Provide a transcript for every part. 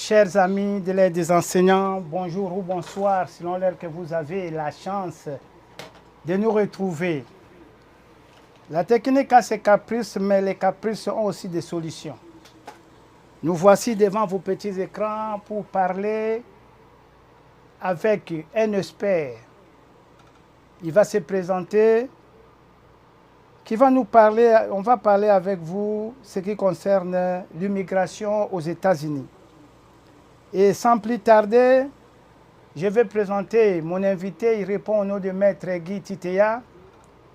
Chers amis de l'aide des enseignants, bonjour ou bonsoir selon l'heure que vous avez la chance de nous retrouver. La technique a ses caprices, mais les caprices ont aussi des solutions. Nous voici devant vos petits écrans pour parler avec un expert. Il va se présenter, on va parler avec vous ce qui concerne l'immigration aux États-Unis. Et sans plus tarder, je vais présenter mon invité. Il répond au nom de Maître Guy Titea,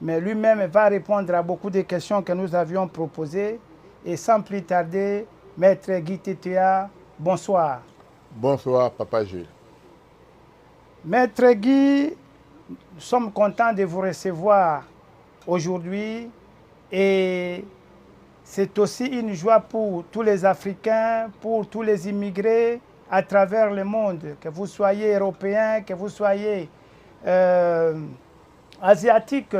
mais lui-même va répondre à beaucoup de questions que nous avions proposées. Et sans plus tarder, Maître Guy Titea, bonsoir. Bonsoir, Papa Jules. Maître Guy, nous sommes contents de vous recevoir aujourd'hui et c'est aussi une joie pour tous les Africains, pour tous les immigrés à travers le monde, que vous soyez européen, que vous soyez asiatique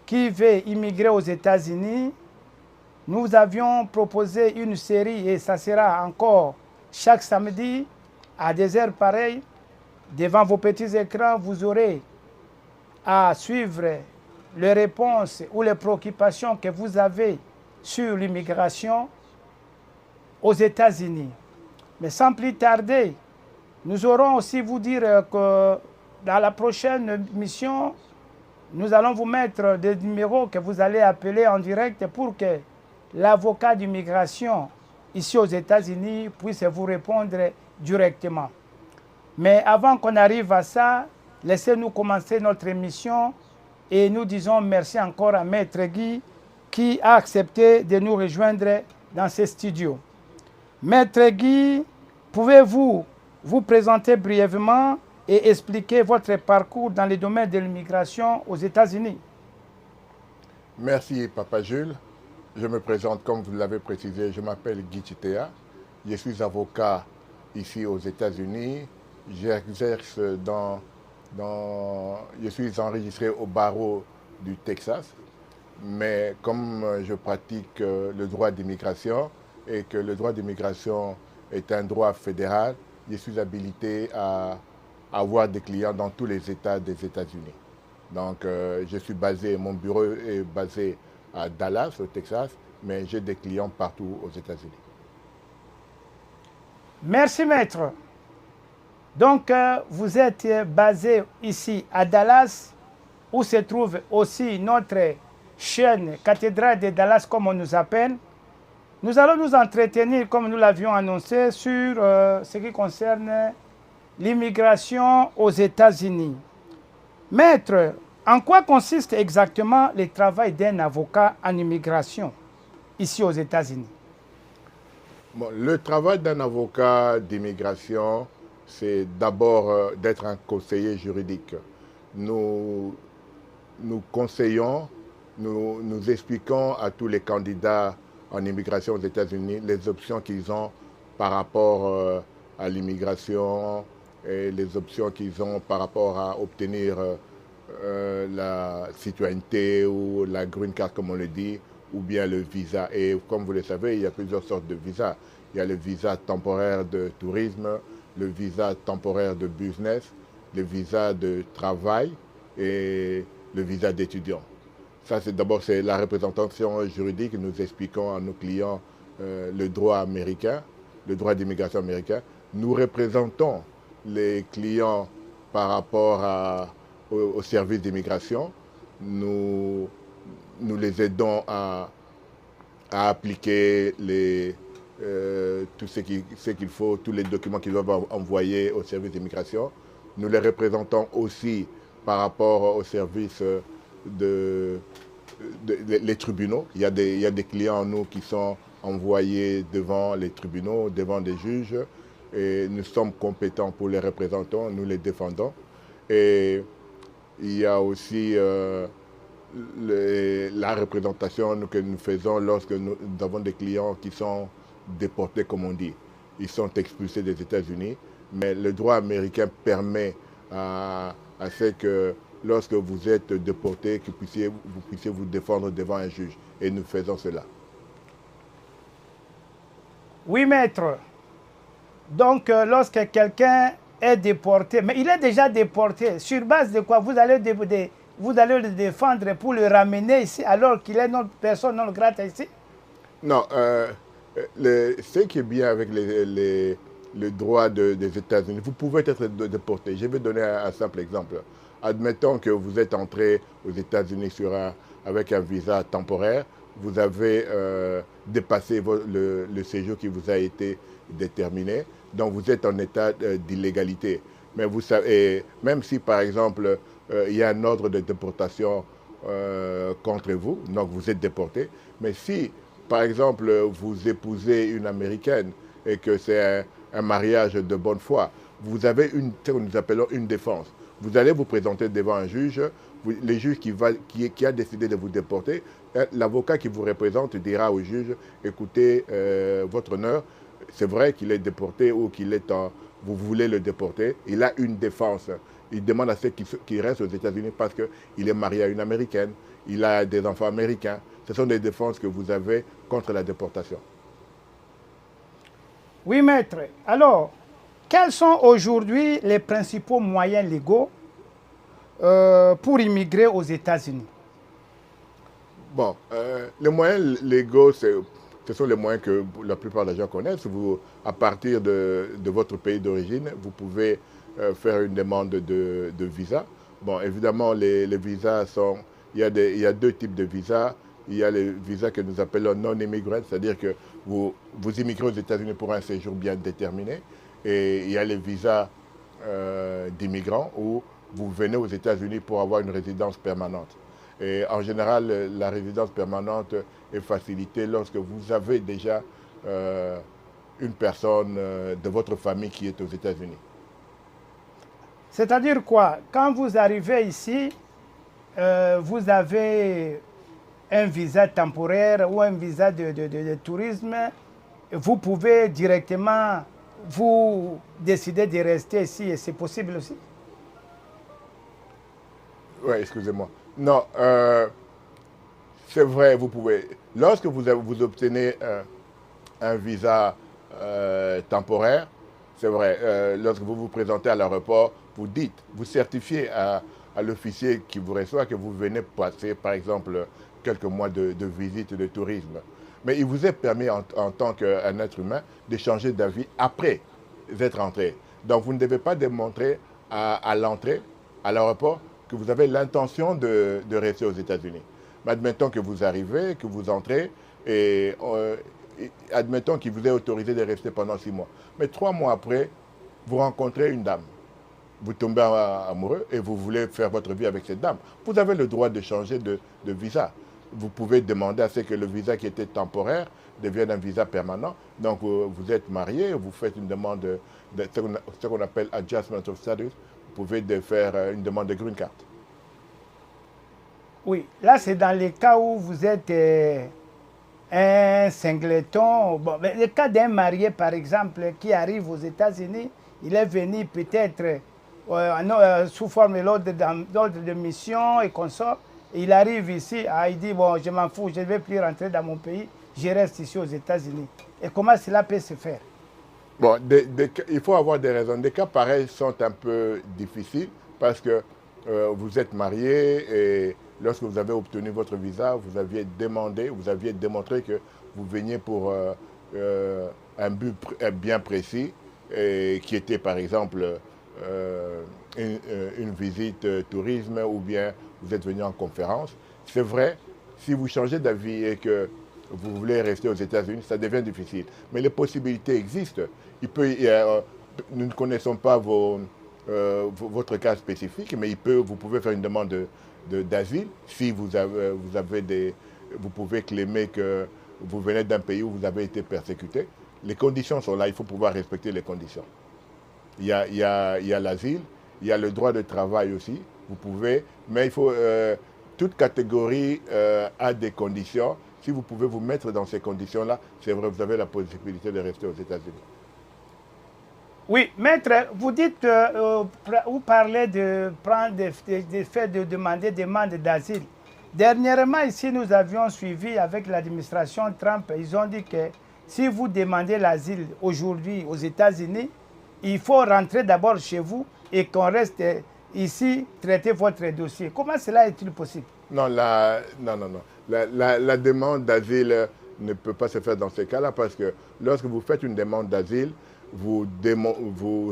qui veut immigrer aux États-Unis. Nous avions proposé une série et ça sera encore chaque samedi à des heures pareilles. Devant vos petits écrans, vous aurez à suivre les réponses ou les préoccupations que vous avez sur l'immigration aux États-Unis. Mais sans plus tarder, nous aurons aussi vous dire que dans la prochaine mission, nous allons vous mettre des numéros que vous allez appeler en direct pour que l'avocat d'immigration ici aux États-Unis puisse vous répondre directement. Mais avant qu'on arrive à ça, laissez-nous commencer notre émission et nous disons merci encore à Maître Guy qui a accepté de nous rejoindre dans ce studio. Maître Guy, pouvez-vous vous présenter brièvement et expliquer votre parcours dans le domaine de l'immigration aux États-Unis? Merci, Papa Jules. Je me présente, comme vous l'avez précisé, je m'appelle Guy Titea. Je suis avocat ici aux États-Unis. J'exerce je suis enregistré au barreau du Texas, mais comme je pratique le droit d'immigration et que le droit d'immigration est un droit fédéral, je suis habilité à avoir des clients dans tous les États des États-Unis. Donc mon bureau est basé à Dallas, au Texas, mais j'ai des clients partout aux États-Unis. Merci, maître. Donc, vous êtes basé ici à Dallas, où se trouve aussi notre chaîne cathédrale de Dallas, comme on nous appelle. Nous allons nous entretenir, comme nous l'avions annoncé, sur ce qui concerne l'immigration aux États-Unis. Maître, en quoi consiste exactement le travail d'un avocat en immigration ici aux États-Unis? Bon, le travail d'un avocat d'immigration, c'est d'abord d'être un conseiller juridique. Nous conseillons, nous expliquons à tous les candidats en immigration aux États-Unis les options qu'ils ont par rapport à l'immigration et les options qu'ils ont par rapport à obtenir la citoyenneté ou la green card, comme on le dit, ou bien le visa. Et comme vous le savez, il y a plusieurs sortes de visas. Il y a le visa temporaire de tourisme, le visa temporaire de business, le visa de travail et le visa d'étudiant. Ça, c'est d'abord la représentation juridique. Nous expliquons à nos clients le droit américain, le droit d'immigration américain. Nous représentons les clients par rapport au service d'immigration. Nous les aidons à appliquer tout ce qu'il faut, tous les documents qu'ils doivent envoyer au service d'immigration. Nous les représentons aussi par rapport au service les tribunaux. Il y a des clients, nous, qui sont envoyés devant les tribunaux, devant des juges, et nous sommes compétents pour les représenter, nous les défendons. Et il y a aussi la représentation que nous faisons lorsque nous avons des clients qui sont déportés, comme on dit. Ils sont expulsés des États-Unis, mais le droit américain permet à ce que lorsque vous êtes déporté, que vous puissiez vous défendre devant un juge. Et nous faisons cela. Oui, maître. Donc, lorsque quelqu'un est déporté, mais il est déjà déporté, sur base de quoi vous allez le défendre pour le ramener ici alors qu'il est notre personne non grata ici? Non, ce qui est bien avec le droit des États-Unis, vous pouvez être déporté. Je vais donner un simple exemple. Admettons que vous êtes entré aux États-Unis avec un visa temporaire, vous avez dépassé le séjour qui vous a été déterminé, donc vous êtes en état d'illégalité. Mais vous savez, même si par exemple il y a un ordre de déportation contre vous, donc vous êtes déporté, mais si par exemple vous épousez une Américaine et que c'est un mariage de bonne foi, vous avez ce que nous appelons une défense. Vous allez vous présenter devant un juge, le juge qui a décidé de vous déporter, l'avocat qui vous représente dira au juge, écoutez, votre honneur, c'est vrai qu'il est déporté ou vous voulez le déporter, il a une défense. Il demande à ceux qui restent aux États-Unis parce qu'il est marié à une Américaine, il a des enfants américains. Ce sont des défenses que vous avez contre la déportation. Oui, maître. Alors, quels sont aujourd'hui les principaux moyens légaux pour immigrer aux États-Unis? Bon, les moyens légaux, ce sont les moyens que la plupart des gens connaissent. À partir de votre pays d'origine, vous pouvez faire une demande de visa. Bon, évidemment, les visas sont... Il y a deux types de visas. Il y a les visas que nous appelons non-immigrants, c'est-à-dire que vous immigrez aux États-Unis pour un séjour bien déterminé. Et il y a les visas d'immigrants où vous venez aux États-Unis pour avoir une résidence permanente. Et en général, la résidence permanente est facilitée lorsque vous avez déjà une personne de votre famille qui est aux États-Unis. C'est-à-dire quoi? Quand vous arrivez ici, vous avez un visa temporaire ou un visa de tourisme, vous pouvez directement vous décider de rester ici et c'est possible aussi? Oui, excusez-moi. Non, c'est vrai, vous pouvez. Lorsque vous obtenez un visa temporaire, c'est vrai, lorsque vous vous présentez à l'aéroport, vous certifiez à l'officier qui vous reçoit que vous venez passer, par exemple, quelques mois de visite de tourisme. Mais il vous est permis, en tant qu'un être humain, de changer d'avis après être entré. Donc, vous ne devez pas démontrer à l'entrée, à l'aéroport, que vous avez l'intention de rester aux États-Unis. Mais admettons que vous arrivez, que vous entrez, et admettons qu'il vous est autorisé de rester pendant 6 mois. Mais 3 mois après, vous rencontrez une dame. Vous tombez amoureux et vous voulez faire votre vie avec cette dame. Vous avez le droit de changer de visa. Vous pouvez demander à ce que le visa qui était temporaire devienne un visa permanent. Donc, vous êtes marié, vous faites une demande de ce qu'on appelle adjustment of status. Vous pouvez faire une demande de green card. Oui, là c'est dans les cas où vous êtes un singleton. Bon, le cas d'un marié par exemple qui arrive aux États-Unis, il est venu peut-être sous forme d'ordre de mission et consort. Il arrive ici, il dit bon, je m'en fous, je ne vais plus rentrer dans mon pays, je reste ici aux États-Unis. Et comment cela peut se faire? Bon, il faut avoir des raisons. Des cas pareils sont un peu difficiles parce que vous êtes marié et lorsque vous avez obtenu votre visa, vous aviez démontré que vous veniez pour un but bien précis et qui était par exemple une visite tourisme ou bien vous êtes venu en conférence. C'est vrai, si vous changez d'avis et que vous voulez rester aux États-Unis, ça devient difficile. Mais les possibilités existent. Nous ne connaissons pas votre cas spécifique, mais vous pouvez faire une demande d'asile si vous pouvez claimer que vous venez d'un pays où vous avez été persécuté. Les conditions sont là, il faut pouvoir respecter les conditions. Il y a l'asile, il y a le droit de travail aussi. Vous pouvez, mais il faut toute catégorie a des conditions. Si vous pouvez vous mettre dans ces conditions-là, c'est vrai, vous avez la possibilité de rester aux États-Unis. Oui, maître, vous dites, vous parlez de demander demande d'asile. Dernièrement, ici, nous avions suivi avec l'administration Trump, ils ont dit que si vous demandez l'asile aujourd'hui aux États-Unis, il faut rentrer d'abord chez vous et qu'on reste ici, traiter votre dossier. Comment cela est-il possible? Non, non. La demande d'asile ne peut pas se faire dans ces cas-là parce que lorsque vous faites une demande d'asile, vous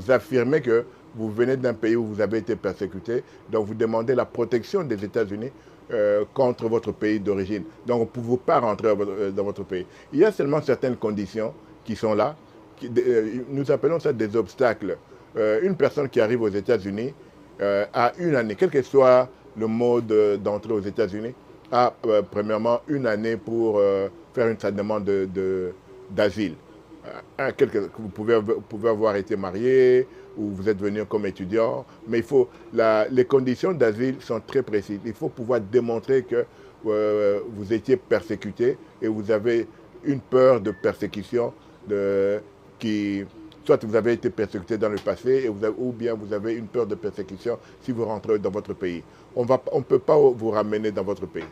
affirmez que vous venez d'un pays où vous avez été persécuté, donc vous demandez la protection des États-Unis contre votre pays d'origine. Donc on ne peut pas rentrer dans votre pays. Il y a seulement certaines conditions qui sont là. Nous appelons ça des obstacles. Une personne qui arrive aux États-Unis a une année, quel que soit le mode d'entrée aux États-Unis, a premièrement une année pour faire sa demande d'asile. Vous pouvez avoir été marié ou vous êtes venu comme étudiant, mais les conditions d'asile sont très précises. Il faut pouvoir démontrer que vous étiez persécuté et vous avez une peur de persécution soit vous avez été persécuté dans le passé ou bien vous avez une peur de persécution si vous rentrez dans votre pays. On ne peut pas vous ramener dans votre pays.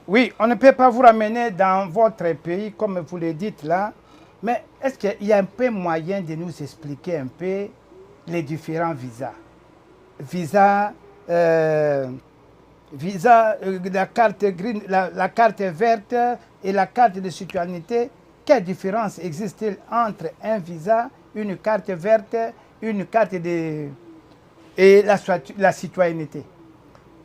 Oui, on ne peut pas vous ramener dans votre pays, comme vous le dites là. Mais est-ce qu'il y a un peu moyen de nous expliquer un peu les différents visas? La carte green, la carte verte et la carte de citoyenneté. Quelle différence existe-t-il entre un visa, une carte verte, une carte et la citoyenneté?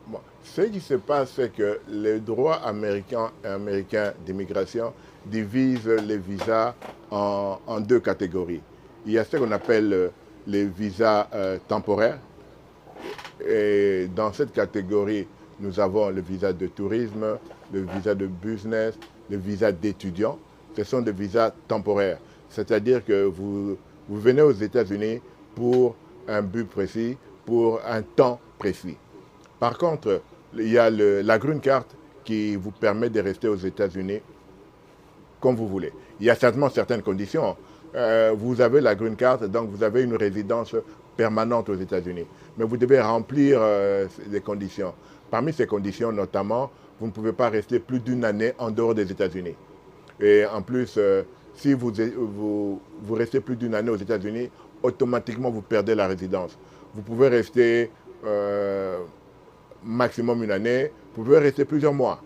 Bon, ce qui se passe, c'est que les droits américains d'immigration divisent les visas en deux catégories. Il y a ce qu'on appelle les visas temporaires. Et dans cette catégorie, nous avons le visa de tourisme, le visa de business, le visa d'étudiant. Ce sont des visas temporaires. C'est-à-dire que vous venez aux États-Unis pour un but précis, pour un temps précis. Par contre, il y a la Green Card qui vous permet de rester aux États-Unis comme vous voulez. Il y a certainement certaines conditions. Vous avez la Green Card, donc vous avez une résidence permanente aux États-Unis. Mais vous devez remplir des conditions. Parmi ces conditions, notamment, vous ne pouvez pas rester plus d'une année en dehors des États-Unis. Et en plus, si vous restez plus d'une année aux États-Unis, automatiquement vous perdez la résidence. Vous pouvez rester maximum une année, vous pouvez rester plusieurs mois.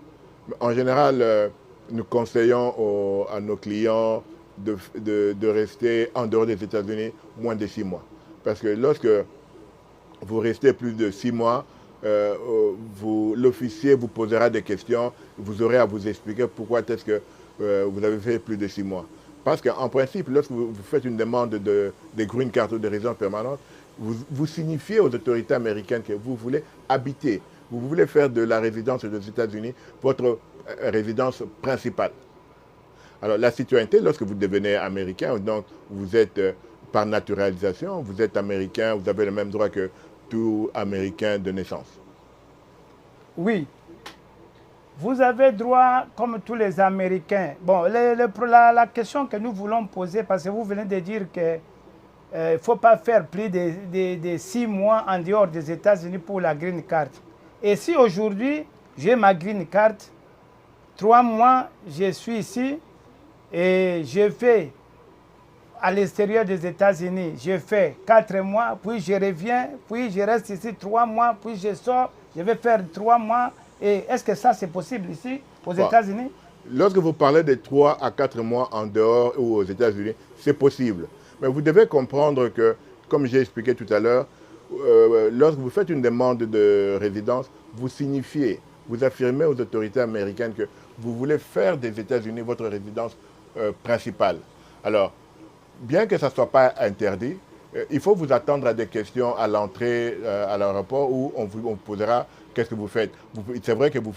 En général, nous conseillons à nos clients de rester en dehors des États-Unis moins de 6 mois. Parce que lorsque vous restez plus de 6 mois, l'officier vous posera des questions, vous aurez à vous expliquer pourquoi est-ce que vous avez fait plus de 6 mois. Parce qu'en principe, lorsque vous faites une demande de green card ou de résidence permanente, vous signifiez aux autorités américaines que vous voulez habiter. Vous voulez faire de la résidence des États-Unis votre résidence principale. Alors la citoyenneté, lorsque vous devenez américain, donc vous êtes par naturalisation, vous êtes américain, vous avez le même droit que tout Américain de naissance. Oui. Vous avez droit, comme tous les Américains. Bon, la question que nous voulons poser, parce que vous venez de dire qu'il ne faut pas faire plus de 6 mois en dehors des États-Unis pour la green card. Et si aujourd'hui, j'ai ma green card, 3 mois, je suis ici et je fais à l'extérieur des États-Unis, je fais 4 mois, puis je reviens, puis je reste ici 3 mois, puis je sors, je vais faire 3 mois. Et est-ce que ça, c'est possible ici, aux États-Unis? Lorsque vous parlez de 3 à 4 mois en dehors ou aux États-Unis, c'est possible. Mais vous devez comprendre que, comme j'ai expliqué tout à l'heure, lorsque vous faites une demande de résidence, vous signifiez, vous affirmez aux autorités américaines que vous voulez faire des États-Unis votre résidence principale. Alors, bien que ça ne soit pas interdit, il faut vous attendre à des questions à l'entrée à l'aéroport où on vous posera qu'est-ce que vous faites. C'est vrai que vous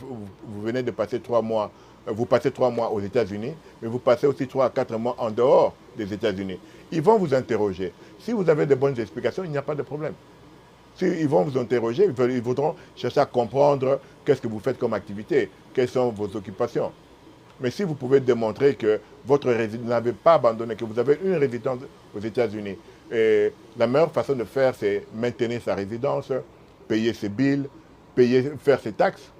venez de passer 3 mois, vous passez 3 mois aux États-Unis, mais vous passez aussi 3 à 4 mois en dehors des États-Unis. Ils vont vous interroger. Si vous avez de bonnes explications, il n'y a pas de problème. Ils vont vous interroger, ils voudront chercher à comprendre qu'est-ce que vous faites comme activité, quelles sont vos occupations. Mais si vous pouvez démontrer que vous n'avez pas abandonné, que vous avez une résidence aux États-Unis, et la meilleure façon de faire, c'est maintenir sa résidence, payer ses bills, faire ses taxes.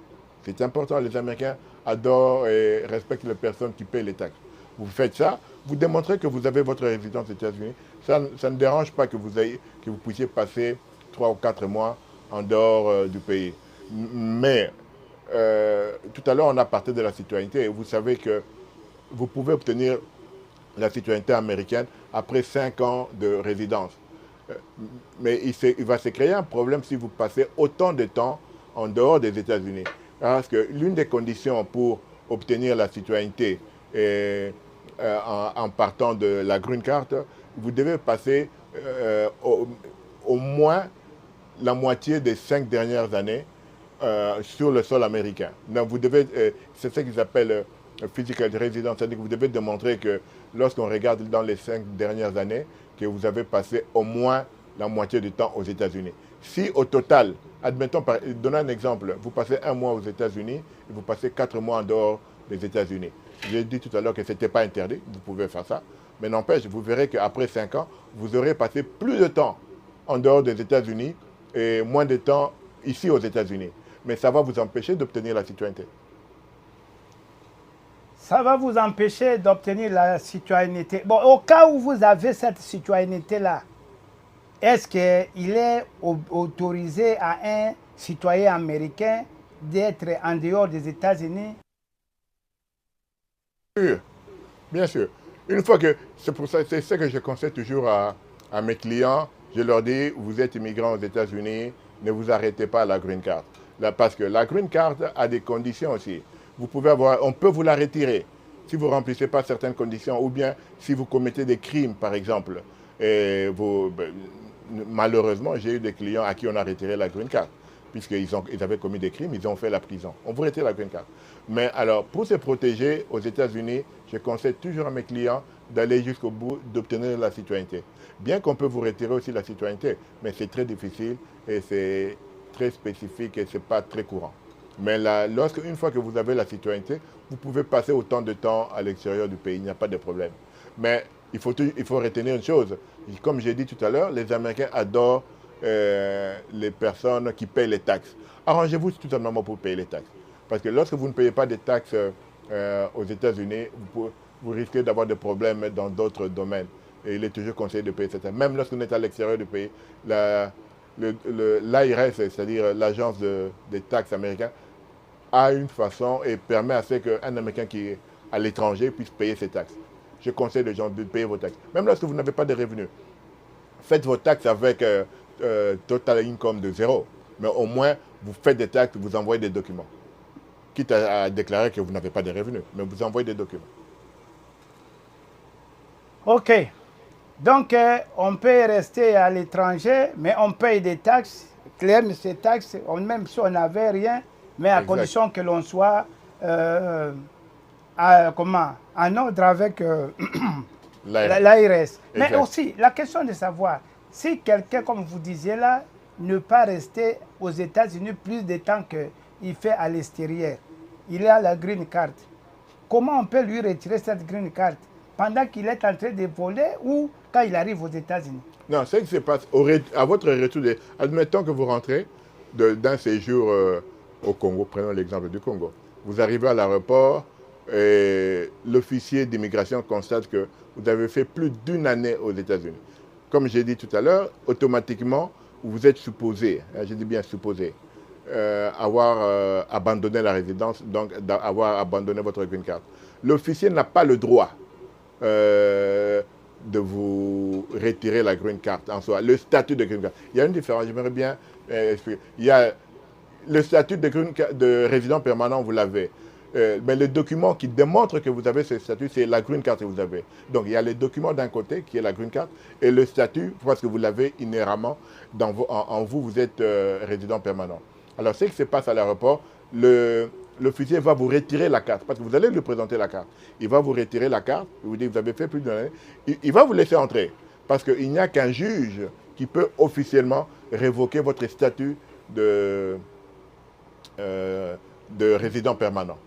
C'est important, les Américains adorent et respectent les personnes qui payent les taxes. vous faites ça, vous démontrez que vous avez votre résidence aux États-Unis. Ça ne dérange pas que vous puissiez passer 3 ou 4 mois en dehors du pays. Mais tout à l'heure, on a parlé de la citoyenneté et vous savez que vous pouvez obtenir la citoyenneté américaine après 5 ans de résidence. Mais il va se créer un problème si vous passez autant de temps en dehors des États-Unis. Parce que l'une des conditions pour obtenir la citoyenneté en partant de la Green Card, vous devez passer au moins la moitié des 5 dernières années sur le sol américain. Donc vous devez, c'est ce qu'ils appellent physical residence, c'est-à-dire que vous devez démontrer que lorsqu'on regarde dans les 5 dernières années, que vous avez passé au moins la moitié du temps aux États-Unis. Si au total, admettons, donnons un exemple, vous passez 1 mois aux États-Unis et vous passez 4 mois en dehors des États-Unis. J'ai dit tout à l'heure que ce n'était pas interdit, vous pouvez faire ça, mais n'empêche, vous verrez qu'après 5 ans, vous aurez passé plus de temps en dehors des États-Unis et moins de temps ici aux États-Unis. Mais ça va vous empêcher d'obtenir la citoyenneté. Ça va vous empêcher d'obtenir la citoyenneté. Bon, au cas où vous avez cette citoyenneté-là, est-ce qu'il est autorisé à un citoyen américain d'être en dehors des États-Unis? Bien sûr. Une fois que, c'est pour ça, c'est ce que je conseille toujours à mes clients. Je leur dis, vous êtes immigrant aux États-Unis, ne vous arrêtez pas à la Green Card. Là, parce que la Green Card a des conditions aussi. Vous pouvez on peut vous la retirer si vous ne remplissez pas certaines conditions ou bien si vous commettez des crimes, par exemple. Et malheureusement, j'ai eu des clients à qui on a retiré la Green Card puisqu'ils avaient commis des crimes, ils ont fait la prison. On vous retire la Green Card. Mais alors, pour se protéger aux États-Unis, je conseille toujours à mes clients d'aller jusqu'au bout, d'obtenir la citoyenneté. Bien qu'on peut vous retirer aussi la citoyenneté, mais c'est très difficile et c'est très spécifique et ce n'est pas très courant. Mais une fois que vous avez la citoyenneté, vous pouvez passer autant de temps à l'extérieur du pays, il n'y a pas de problème. Mais il faut retenir une chose. Comme j'ai dit tout à l'heure, les Américains adorent les personnes qui payent les taxes. Arrangez-vous tout simplement pour payer les taxes. Parce que lorsque vous ne payez pas de taxes aux États-Unis, vous risquez d'avoir des problèmes dans d'autres domaines. Et il est toujours conseillé de payer ces taxes. Même lorsque vous êtes à l'extérieur du pays, l'IRS, c'est-à-dire l'agence des taxes américaines, a une façon et permet à ce qu'un Américain qui est à l'étranger puisse payer ses taxes. Je conseille aux gens de payer vos taxes. Même lorsque vous n'avez pas de revenus, faites vos taxes avec total income de 0. Mais au moins, vous faites des taxes, vous envoyez des documents. Quitte à déclarer que vous n'avez pas de revenus, mais vous envoyez des documents. OK. Donc, on peut rester à l'étranger, mais on paye des taxes. Claire, mais ces taxes, même si on n'avait rien, mais à condition que l'on soit en ordre avec l'ARS. Mais aussi, la question de savoir, si quelqu'un, comme vous disiez là, ne pas rester aux États-Unis plus de temps qu'il fait à l'extérieur, il a la green card. Comment on peut lui retirer cette green card pendant qu'il est en train de voler ou quand il arrive aux États-Unis? Non, ce qui se passe à votre retour, admettons que vous rentrez d'un séjour au Congo, prenons l'exemple du Congo. Vous arrivez à l'aéroport et l'officier d'immigration constate que vous avez fait plus d'1 année aux États-Unis. Comme j'ai dit tout à l'heure, automatiquement, vous êtes supposé, je dis bien supposé, avoir abandonné la résidence, donc avoir abandonné votre green card. L'officier n'a pas le droit de vous retirer la green card en soi, le statut de green card. Il y a une différence, j'aimerais bien expliquer. Il y a le statut de résident permanent, vous l'avez. Mais le document qui démontre que vous avez ce statut, c'est la green card que vous avez. Donc il y a le document d'un côté qui est la green card et le statut parce que vous l'avez inhéremment en vous, vous êtes résident permanent. Alors ce qui se passe à l'aéroport, l'officier va vous retirer la carte parce que vous allez lui présenter la carte. Il va vous retirer la carte, il vous dit que vous avez fait plus d'1 année, il va vous laisser entrer parce qu'il n'y a qu'un juge qui peut officiellement révoquer votre statut de résident permanent.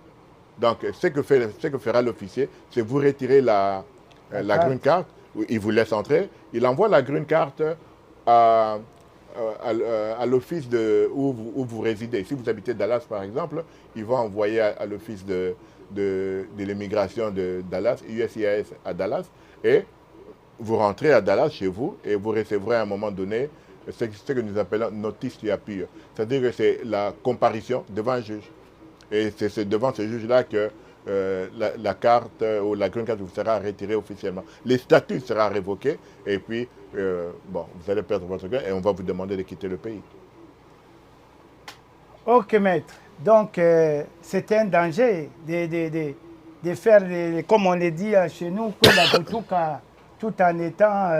Donc, ce que fera l'officier, c'est vous retirer la green card, il vous laisse entrer, il envoie la green card à l'office où vous résidez. Si vous habitez Dallas, par exemple, il va envoyer à l'office de l'immigration de Dallas, USCIS à Dallas, et vous rentrez à Dallas chez vous et vous recevrez à un moment donné ce que nous appelons notice to appear. C'est-à-dire que c'est la comparution devant un juge. Et c'est devant ce juge-là que la carte ou la green card vous sera retirée officiellement. Les statuts seront révoqués et puis, bon, vous allez perdre votre green et on va vous demander de quitter le pays. Ok, maître. Donc, c'est un danger de faire, comme on le dit chez nous, que la Boutouka, tout en étant...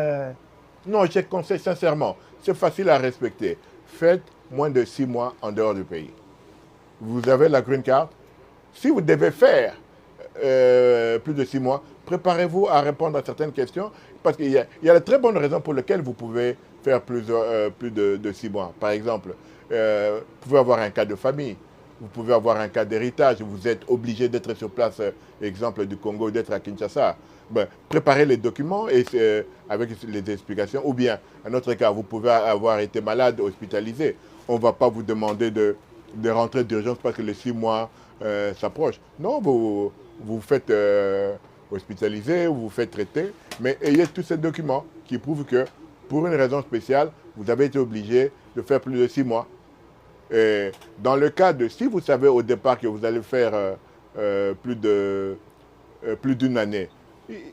Non, je conseille sincèrement, c'est facile à respecter. Faites moins de 6 mois en dehors du pays. Vous avez la green card. Si vous devez faire plus de 6 mois, préparez-vous à répondre à certaines questions parce qu'il y a de très bonnes raisons pour lesquelles vous pouvez faire plus de 6 mois. Par exemple, vous pouvez avoir un cas de famille, vous pouvez avoir un cas d'héritage, vous êtes obligé d'être sur place, exemple du Congo, d'être à Kinshasa. Ben, préparez les documents et, avec les explications. Ou bien, un autre cas, vous pouvez avoir été malade, hospitalisé. On ne va pas vous demander de rentrer d'urgence parce que les 6 mois s'approchent. Non, vous faites hospitaliser, vous faites traiter, mais ayez tous ces documents qui prouvent que, pour une raison spéciale, vous avez été obligé de faire plus de 6 mois. Et dans le cas de, si vous savez au départ que vous allez faire plus d'une année,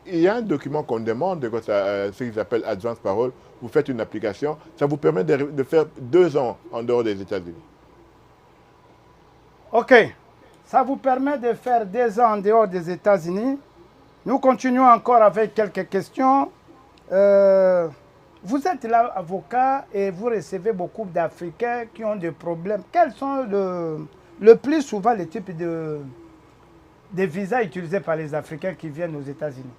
il y a un document qu'on demande, ce qu'ils appellent Advance Parole. Vous faites une application, ça vous permet de faire 2 ans en dehors des États-Unis. Ok, ça vous permet de faire 2 ans en dehors des États-Unis. Nous continuons encore avec quelques questions. Vous êtes là avocat et vous recevez beaucoup d'Africains qui ont des problèmes. Quels sont le plus souvent les types de visas utilisés par les Africains qui viennent aux États-Unis?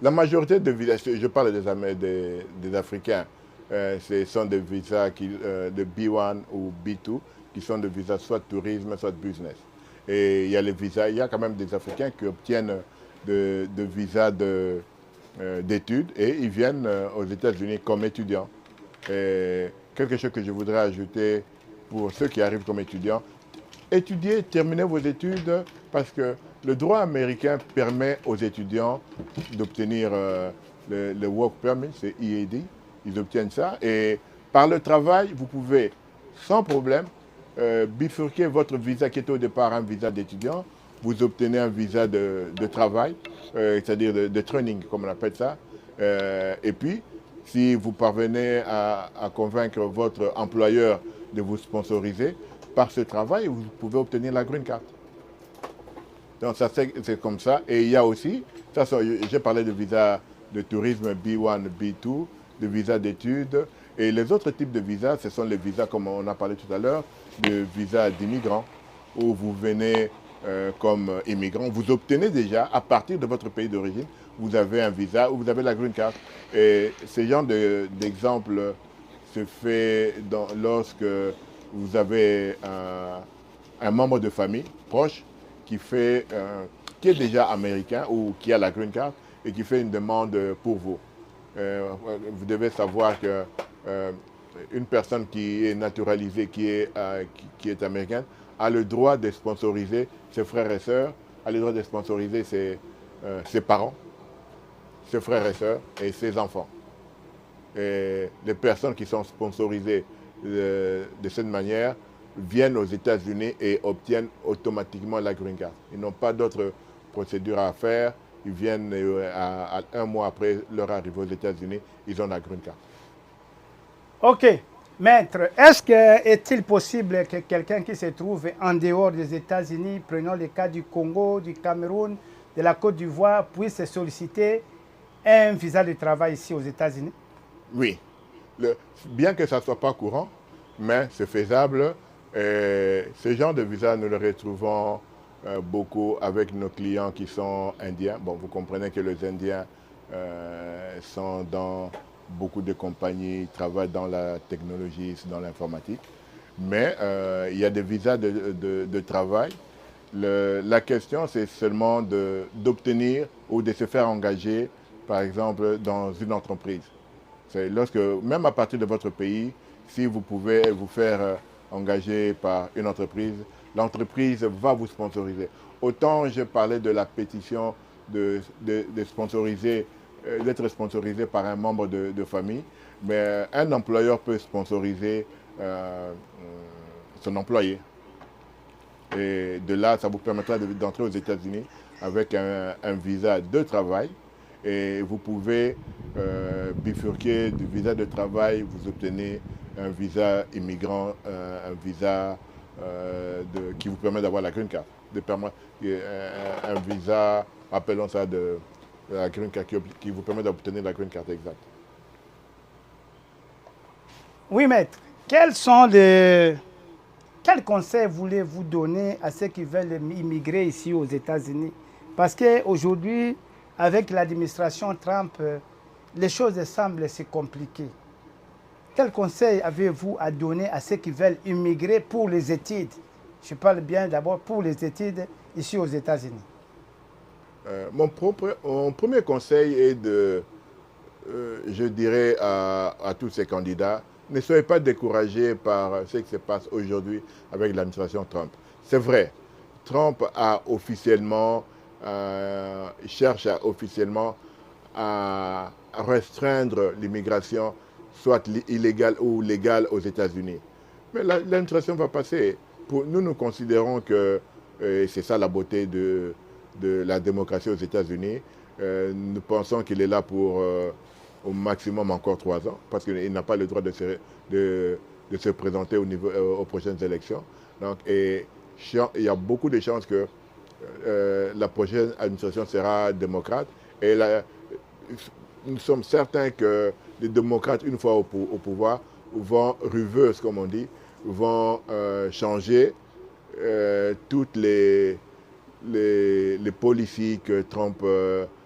La majorité de visas, je parle des Africains, ce sont des visas de B1 ou B2, qui sont des visas soit tourisme, soit business. Et il y a les visas, il y a quand même des Africains qui obtiennent de visas d'études et ils viennent aux États-Unis comme étudiants. Et quelque chose que je voudrais ajouter pour ceux qui arrivent comme étudiants, étudiez, terminez vos études parce que le droit américain permet aux étudiants d'obtenir le work permit, c'est EAD, ils obtiennent ça et par le travail, vous pouvez sans problème bifurquer votre visa qui était au départ un visa d'étudiant, vous obtenez un visa de travail, c'est-à-dire de training, comme on appelle ça. Et puis, si vous parvenez à convaincre votre employeur de vous sponsoriser, par ce travail, vous pouvez obtenir la green card. Donc, ça, c'est comme ça. Et il y a aussi, j'ai parlé de visa de tourisme B1, B2, de visa d'études. Et les autres types de visas, ce sont les visas, comme on a parlé tout à l'heure, de visas d'immigrants, où vous venez comme immigrant, vous obtenez déjà, à partir de votre pays d'origine, vous avez un visa ou vous avez la green card. Et ce genre d'exemple se fait lorsque vous avez un membre de famille proche qui est déjà américain ou qui a la green card et qui fait une demande pour vous. Vous devez savoir que une personne qui est naturalisée, qui est américaine, a le droit de sponsoriser ses frères et sœurs, a le droit de sponsoriser ses parents, ses frères et sœurs et ses enfants. Et les personnes qui sont sponsorisées de cette manière viennent aux États-Unis et obtiennent automatiquement la green card. Ils n'ont pas d'autre procédure à faire. Ils viennent à 1 mois après leur arrivée aux États-Unis, ils ont la green card. Ok. Maître, est-il possible que quelqu'un qui se trouve en dehors des États-Unis, prenons le cas du Congo, du Cameroun, de la Côte d'Ivoire, puisse solliciter un visa de travail ici aux États-Unis? Oui. Bien que ça ne soit pas courant, mais c'est faisable. Ce genre de visa, nous le retrouvons beaucoup avec nos clients qui sont indiens. Bon, vous comprenez que les Indiens sont dans beaucoup de compagnies, travaillent dans la technologie, dans l'informatique. Mais il y a des visas de travail. La question, c'est seulement d'obtenir ou de se faire engager, par exemple, dans une entreprise. C'est lorsque, même à partir de votre pays, si vous pouvez vous faire engager par une entreprise, l'entreprise va vous sponsoriser. Autant je parlais de la pétition de sponsoriser, d'être sponsorisé par un membre de famille, mais un employeur peut sponsoriser son employé. Et de là, ça vous permettra d'entrer aux États-Unis avec un visa de travail. Et vous pouvez bifurquer du visa de travail, vous obtenez un visa immigrant, un visa qui vous permet d'avoir la green card. Un visa, appelons ça de la green card, qui vous permet d'obtenir la green card exacte. Oui, maître. Quels conseils voulez-vous donner à ceux qui veulent immigrer ici aux États-Unis? Parce qu'aujourd'hui, avec l'administration Trump, les choses semblent se compliquer. Quels conseils avez-vous à donner à ceux qui veulent immigrer pour les études? Je parle bien d'abord pour les études ici aux États-Unis. Mon premier conseil est je dirais à tous ces candidats, ne soyez pas découragés par ce qui se passe aujourd'hui avec l'administration Trump. C'est vrai, Trump a officiellement, cherche officiellement à restreindre l'immigration, soit illégale ou légale aux États-Unis. Mais l'administration va passer. Nous considérons que, et c'est ça la beauté de la démocratie aux États-Unis, nous pensons qu'il est là pour au maximum encore 3 ans, parce qu'il n'a pas le droit de se présenter aux prochaines élections. Donc, et il y a beaucoup de chances que la prochaine administration sera démocrate. Et nous sommes certains que les démocrates, une fois au pouvoir, vont, ruveuses comme on dit, vont changer toutes les policies que Trump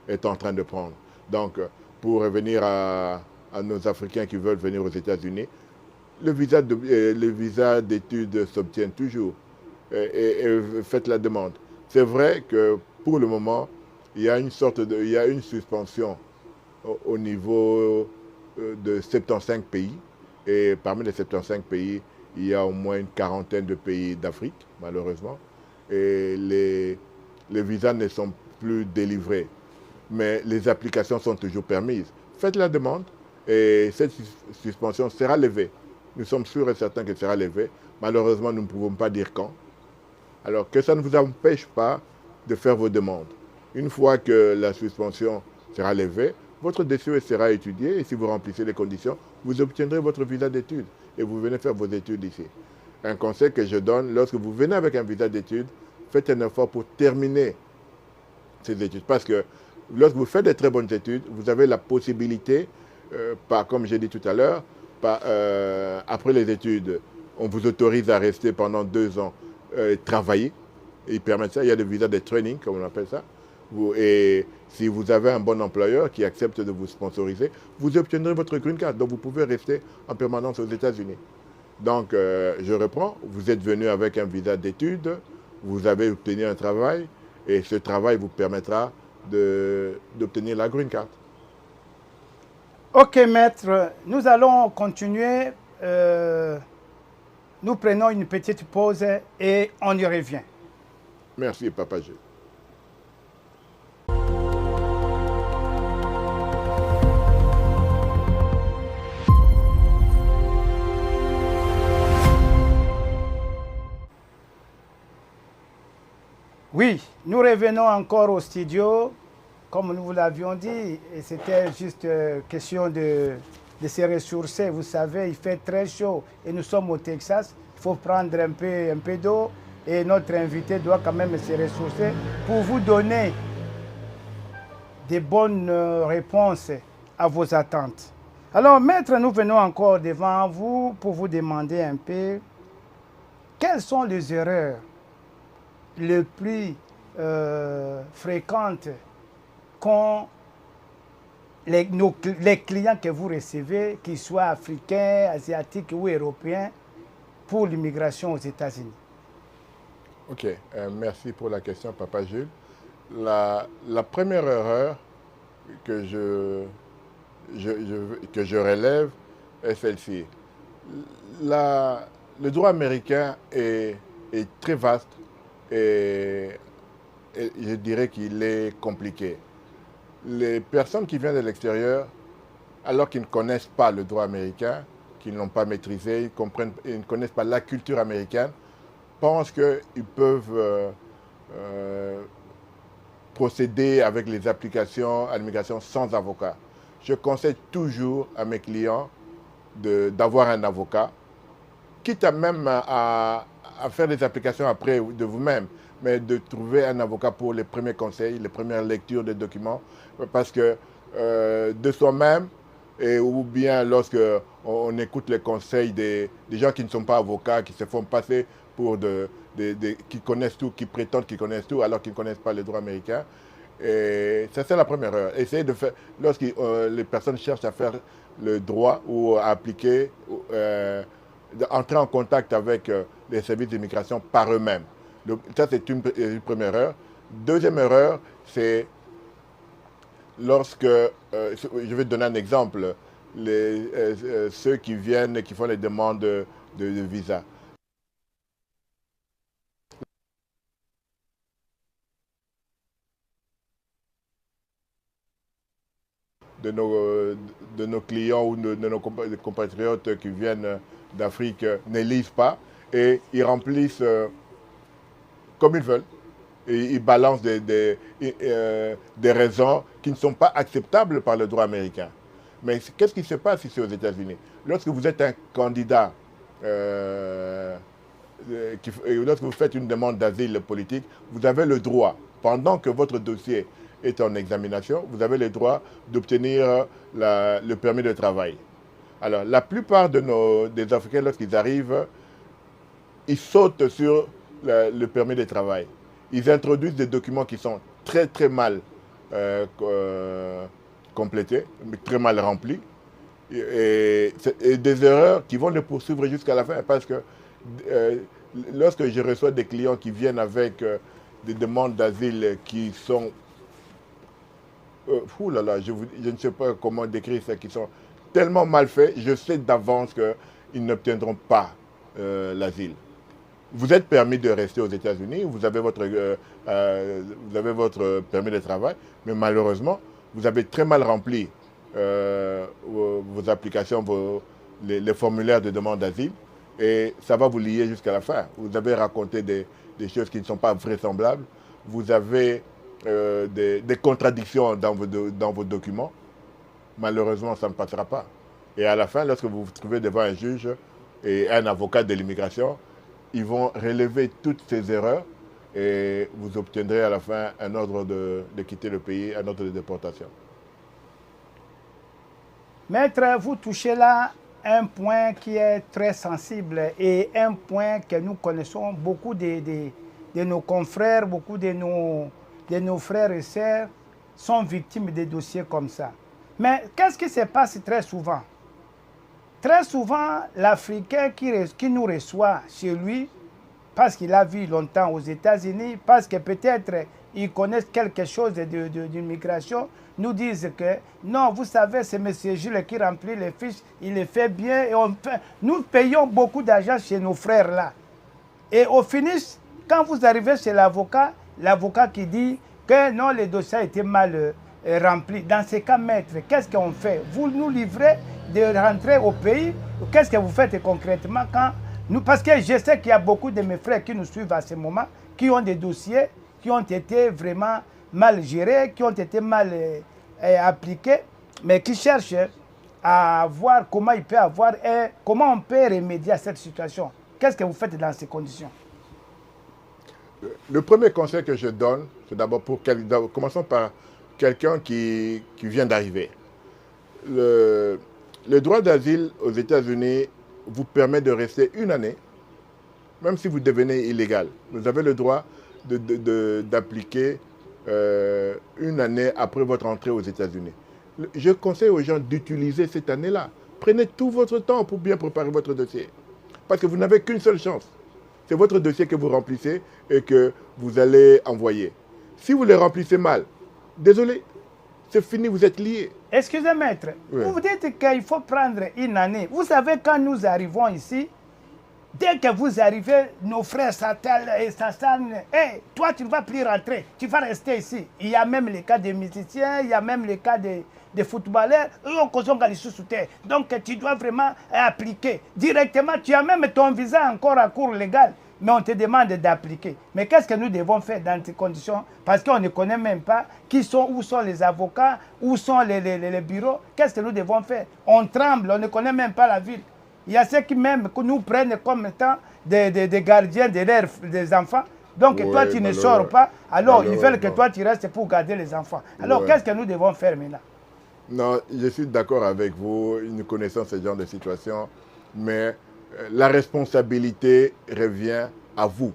est en train de prendre. Donc, pour revenir à nos Africains qui veulent venir aux États-Unis, le visa d'études s'obtient toujours. Et faites la demande. C'est vrai que pour le moment, il y a une suspension au niveau de 75 pays. Et parmi les 75 pays, il y a au moins une quarantaine de pays d'Afrique, malheureusement. Et les visas ne sont plus délivrés. Mais les applications sont toujours permises. Faites la demande et cette suspension sera levée. Nous sommes sûrs et certains qu'elle sera levée. Malheureusement, nous ne pouvons pas dire quand. Alors que ça ne vous empêche pas de faire vos demandes. Une fois que la suspension sera levée, votre dossier sera étudié et si vous remplissez les conditions, vous obtiendrez votre visa d'études et vous venez faire vos études ici. Un conseil que je donne, lorsque vous venez avec un visa d'études, faites un effort pour terminer ces études. Parce que lorsque vous faites de très bonnes études, vous avez la possibilité, comme j'ai dit tout à l'heure, après les études, on vous autorise à rester pendant 2 ans travailler. Ils permettent ça. Il y a des visas de training, comme on appelle ça. Et si vous avez un bon employeur qui accepte de vous sponsoriser, vous obtiendrez votre green card. Donc vous pouvez rester en permanence aux États-Unis. Donc je reprends. Vous êtes venu avec un visa d'études, vous avez obtenu un travail et ce travail vous permettra d'obtenir la green card. Ok, maître. Nous allons continuer. Nous prenons une petite pause et on y revient. Merci, Papa G. Oui, nous revenons encore au studio. Comme nous vous l'avions dit, c'était juste question de se ressourcer. Vous savez, il fait très chaud et nous sommes au Texas. Il faut prendre un peu d'eau et notre invité doit quand même se ressourcer pour vous donner des bonnes réponses à vos attentes. Alors, maître, nous venons encore devant vous pour vous demander un peu quelles sont les erreurs les plus fréquentes qu'ont les clients que vous recevez, qu'ils soient africains, asiatiques ou européens, pour l'immigration aux États-Unis? Ok, merci pour la question, Papa Jules. La première erreur que je relève est celle-ci. Le droit américain est est très vaste et je dirais qu'il est compliqué. Les personnes qui viennent de l'extérieur, alors qu'ils ne connaissent pas le droit américain, qu'ils ne l'ont pas maîtrisé, ils ne connaissent pas la culture américaine, pensent qu'ils peuvent procéder avec les applications à l'immigration sans avocat. Je conseille toujours à mes clients d'avoir un avocat, quitte même à faire des applications après de vous-même, mais de trouver un avocat pour les premiers conseils, les premières lectures des documents, parce que de soi-même, ou bien lorsque on écoute les conseils des gens qui ne sont pas avocats, qui se font passer pour qui connaissent tout, qui prétendent qu'ils connaissent tout, alors qu'ils ne connaissent pas le droit américain. Et ça, c'est la première erreur. Essayez de faire, lorsque les personnes cherchent à faire le droit ou à appliquer, entrer en contact avec les services d'immigration par eux-mêmes. Ça, c'est une première erreur. Deuxième erreur, c'est lorsque, je vais te donner un exemple, ceux qui viennent, qui font les demandes de visa. De nos clients ou de nos compatriotes qui viennent d'Afrique ne lisent pas et ils remplissent comme ils veulent. Et ils balancent des raisons qui ne sont pas acceptables par le droit américain. Mais qu'est-ce qui se passe ici aux États-Unis? Lorsque vous êtes un candidat, lorsque vous faites une demande d'asile politique, vous avez le droit, pendant que votre dossier est en examination, vous avez le droit d'obtenir le permis de travail. Alors, la plupart des Africains, lorsqu'ils arrivent, ils sautent sur le permis de travail. Ils introduisent des documents qui sont très très mal complétés, très mal remplis, et des erreurs qui vont les poursuivre jusqu'à la fin, parce que lorsque je reçois des clients qui viennent avec des demandes d'asile qui sont je ne sais pas comment décrire ça, qui sont tellement mal faits, je sais d'avance qu'ils n'obtiendront pas l'asile. Vous êtes permis de rester aux États-Unis, vous avez votre permis de travail, mais malheureusement, vous avez très mal rempli vos applications, les formulaires de demande d'asile, et ça va vous lier jusqu'à la fin. Vous avez raconté des choses qui ne sont pas vraisemblables, vous avez des contradictions dans vos documents. Malheureusement, ça ne passera pas. Et à la fin, lorsque vous vous trouvez devant un juge et un avocat de l'immigration, ils vont relever toutes ces erreurs et vous obtiendrez à la fin un ordre de quitter le pays, un ordre de déportation. Maître, vous touchez là un point qui est très sensible et un point que nous connaissons beaucoup de nos confrères, beaucoup de nos frères et sœurs sont victimes de dossiers comme ça. Mais qu'est-ce qui se passe très souvent? Très souvent, l'Africain qui nous reçoit chez lui, parce qu'il a vu longtemps aux États-Unis, parce que peut-être ils connaissent quelque chose d'immigration, nous disent que non, vous savez, c'est M. Gilles qui remplit les fiches, il les fait bien, et nous payons beaucoup d'argent chez nos frères là. Et au finish, quand vous arrivez chez l'avocat qui dit que non, les dossiers étaient mal remplis. Dans ces cas, maître, qu'est-ce qu'on fait? Vous nous livrez de rentrer au pays? Qu'est-ce que vous faites concrètement quand nous, parce que je sais qu'il y a beaucoup de mes frères qui nous suivent à ce moment, qui ont des dossiers qui ont été vraiment mal gérés, qui ont été mal appliqués, mais qui cherchent à voir comment il peut avoir et comment on peut remédier à cette situation. Qu'est-ce que vous faites dans ces conditions? Le premier conseil que je donne, c'est d'abord commençons par quelqu'un qui vient d'arriver. Le droit d'asile aux États-Unis vous permet de rester une année, même si vous devenez illégal. Vous avez le droit d'appliquer une année après votre entrée aux États-Unis. Je conseille aux gens d'utiliser cette année-là. Prenez tout votre temps pour bien préparer votre dossier. Parce que vous n'avez qu'une seule chance. C'est votre dossier que vous remplissez et que vous allez envoyer. Si vous le remplissez mal, désolé, c'est fini, vous êtes lié. Excusez, maître, oui. Vous dites qu'il faut prendre une année. Vous savez, quand nous arrivons ici, Dès que vous arrivez, nos frères s'installent. Hey, toi, tu ne vas plus rentrer. Tu vas rester ici. Il y a même les cas des musiciens, il y a même les cas des footballeurs. Donc, tu dois vraiment appliquer. Directement, tu as même ton visa encore à cours légal. Mais on te demande d'appliquer. Mais qu'est-ce que nous devons faire dans ces conditions? Parce qu'on ne connaît même pas où sont les avocats, où sont les bureaux. Qu'est-ce que nous devons faire? On tremble, on ne connaît même pas la ville. Il y a ceux qui même nous prennent comme étant des gardiens des enfants. Donc ouais, toi, tu ne sors pas. Alors, ils veulent que toi, tu restes pour garder les enfants. Alors, qu'est-ce que nous devons faire maintenant? Non, je suis d'accord avec vous. Nous connaissons ce genre de situation. Mais la responsabilité revient à vous,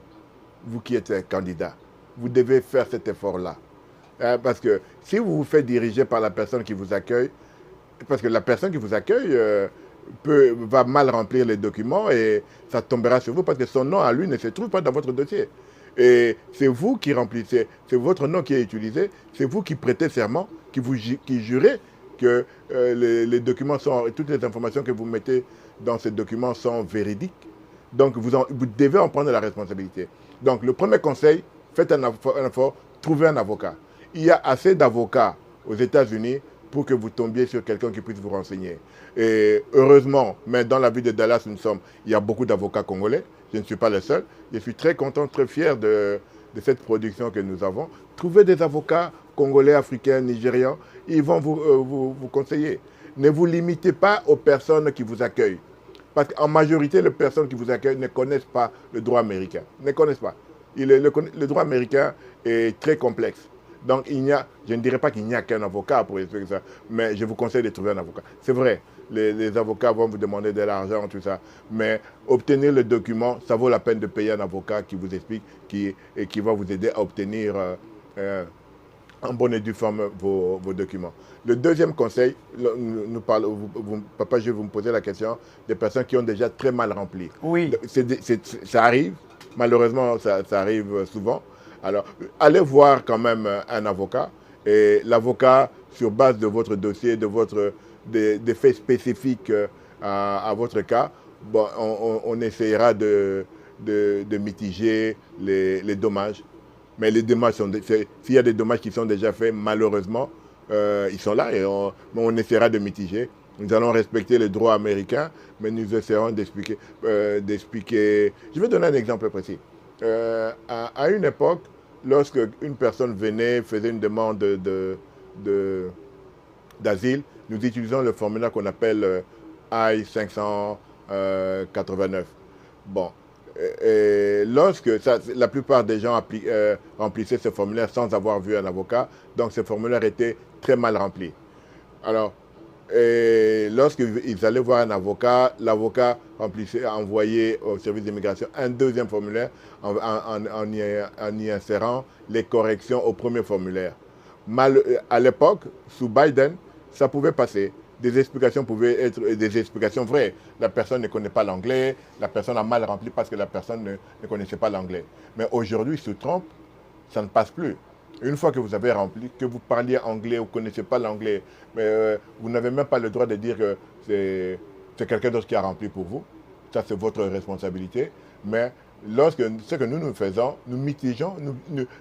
vous qui êtes un candidat. Vous devez faire cet effort-là. Parce que si vous vous faites diriger par la personne qui vous accueille, parce que la personne qui vous accueille va mal remplir les documents et ça tombera sur vous parce que son nom à lui ne se trouve pas dans votre dossier. Et c'est vous qui remplissez, c'est votre nom qui est utilisé, c'est vous qui prêtez serment, qui jurez que les documents sont, toutes les informations que vous mettez dans ces documents sont véridiques. Donc vous devez en prendre la responsabilité. Donc le premier conseil, faites un effort, trouvez un avocat. Il y a assez d'avocats aux États-Unis pour que vous tombiez sur quelqu'un qui puisse vous renseigner. Et heureusement, mais dans la ville de Dallas, il y a beaucoup d'avocats congolais. Je ne suis pas le seul. Je suis très content, très fier de cette production que nous avons. Trouvez des avocats congolais, africains, nigérians. Ils vont vous conseiller. Ne vous limitez pas aux personnes qui vous accueillent. Parce qu'en majorité, les personnes qui vous accueillent ne connaissent pas le droit américain. Ne connaissent pas. Le droit américain est très complexe. Donc, je ne dirais pas qu'il n'y a qu'un avocat pour expliquer ça, mais je vous conseille de trouver un avocat. C'est vrai, les avocats vont vous demander de l'argent, tout ça, mais obtenir le document, ça vaut la peine de payer un avocat qui vous explique et qui va vous aider à obtenir en bonne et due forme vos documents. Le deuxième conseil, papa, je vais vous me poser la question des personnes qui ont déjà très mal rempli. Oui. Ça arrive, malheureusement, ça arrive souvent. Alors, allez voir quand même un avocat. Et l'avocat, sur base de votre dossier, des faits spécifiques à votre cas, bon, on essaiera de mitiger les dommages. Mais les dommages s'il y a des dommages qui sont déjà faits, malheureusement, ils sont là et on essaiera de mitiger. Nous allons respecter les droits américains, mais nous essaierons d'expliquer. Je vais donner un exemple précis. À une époque, lorsque une personne venait, faisait une demande d'asile, nous utilisons le formulaire qu'on appelle I-589. Bon, lorsque la plupart des gens remplissaient ce formulaire sans avoir vu un avocat, donc ce formulaire était très mal rempli. Alors, lorsqu'ils allaient voir un avocat, l'avocat envoyait au service d'immigration un deuxième formulaire en y insérant les corrections au premier formulaire. À l'époque, sous Biden, ça pouvait passer. Des explications pouvaient être des explications vraies. La personne ne connaît pas l'anglais, la personne a mal rempli parce que la personne ne connaissait pas l'anglais. Mais aujourd'hui, sous Trump, ça ne passe plus. Une fois que vous avez rempli, que vous parliez anglais ou ne connaissez pas l'anglais, mais vous n'avez même pas le droit de dire que c'est quelqu'un d'autre qui a rempli pour vous. Ça, c'est votre responsabilité. Mais ce que nous faisons, nous mitigeons,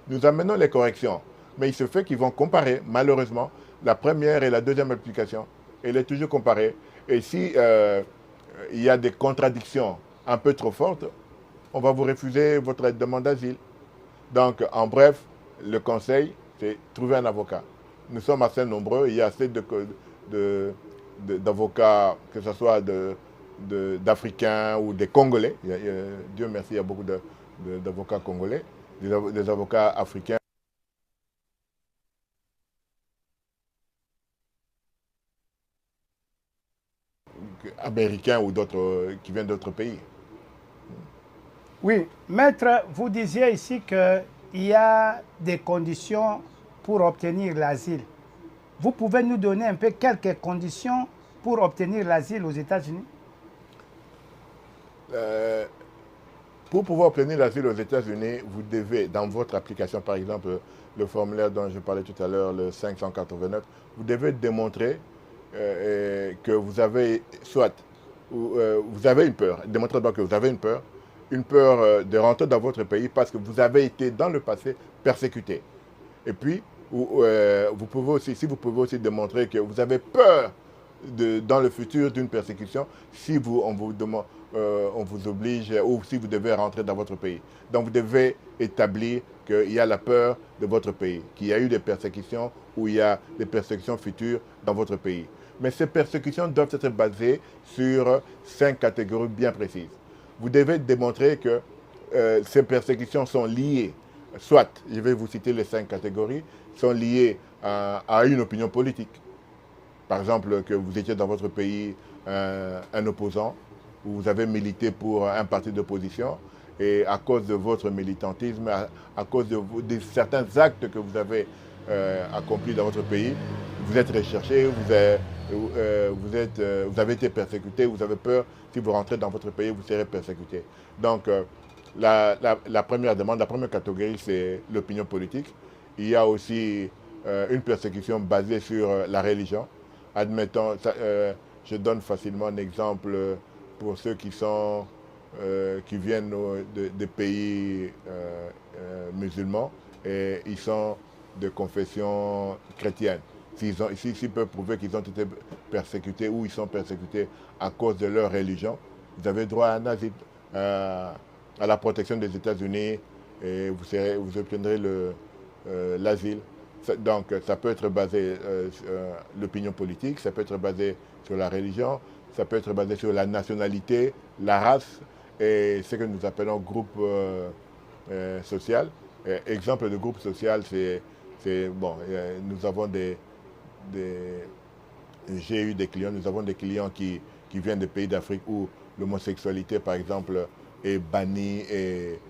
nous amenons les corrections. Mais il se fait qu'ils vont comparer, malheureusement, la première et la deuxième application. Elle est toujours comparée. Et si il y a des contradictions un peu trop fortes, on va vous refuser votre demande d'asile. Donc, en bref, le conseil, c'est trouver un avocat. Nous sommes assez nombreux, il y a assez d'avocats, que ce soit d'Africains ou des Congolais. Dieu merci, il y a beaucoup d'avocats congolais, des avocats africains. Américains ou d'autres qui viennent d'autres pays. Oui, maître, vous disiez ici qu'il y a des conditions pour obtenir l'asile. Vous pouvez nous donner un peu quelques conditions pour obtenir l'asile aux États-Unis? Pour pouvoir obtenir l'asile aux États-Unis, vous devez, dans votre application, par exemple, le formulaire dont je parlais tout à l'heure, le 589, vous devez démontrer que vous avez soit vous avez une peur. Démontrez d'abord que vous avez une peur de rentrer dans votre pays parce que vous avez été dans le passé persécuté. Et puis, vous pouvez aussi, si vous pouvez aussi démontrer que vous avez peur dans le futur d'une persécution si on vous oblige ou si vous devez rentrer dans votre pays. Donc vous devez établir qu'il y a la peur de votre pays, qu'il y a eu des persécutions ou il y a des persécutions futures dans votre pays. Mais ces persécutions doivent être basées sur 5 catégories bien précises. Vous devez démontrer que ces persécutions sont liées, soit, je vais vous citer les 5 catégories, sont liées à une opinion politique. Par exemple, que vous étiez dans votre pays un opposant, ou vous avez milité pour un parti d'opposition, et à cause de votre militantisme, à cause de certains actes que vous avez accomplis dans votre pays, vous êtes recherché, vous avez été persécuté, vous avez peur, si vous rentrez dans votre pays, vous serez persécuté. Donc, la première demande, la première catégorie, c'est l'opinion politique. Il y a aussi une persécution basée sur la religion. Admettons, je donne facilement un exemple pour ceux qui viennent des pays musulmans et ils sont de confession chrétienne. S'ils peuvent prouver qu'ils ont été persécutés ou ils sont persécutés à cause de leur religion, vous avez droit à un asile, à la protection des États-Unis et vous obtiendrez l'asile. Donc, ça peut être basé sur l'opinion politique, ça peut être basé sur la religion, ça peut être basé sur la nationalité, la race et ce que nous appelons groupe social. Exemple de groupe social, nous avons j'ai eu des clients, nous avons des clients qui viennent des pays d'Afrique où l'homosexualité, par exemple, est bannie et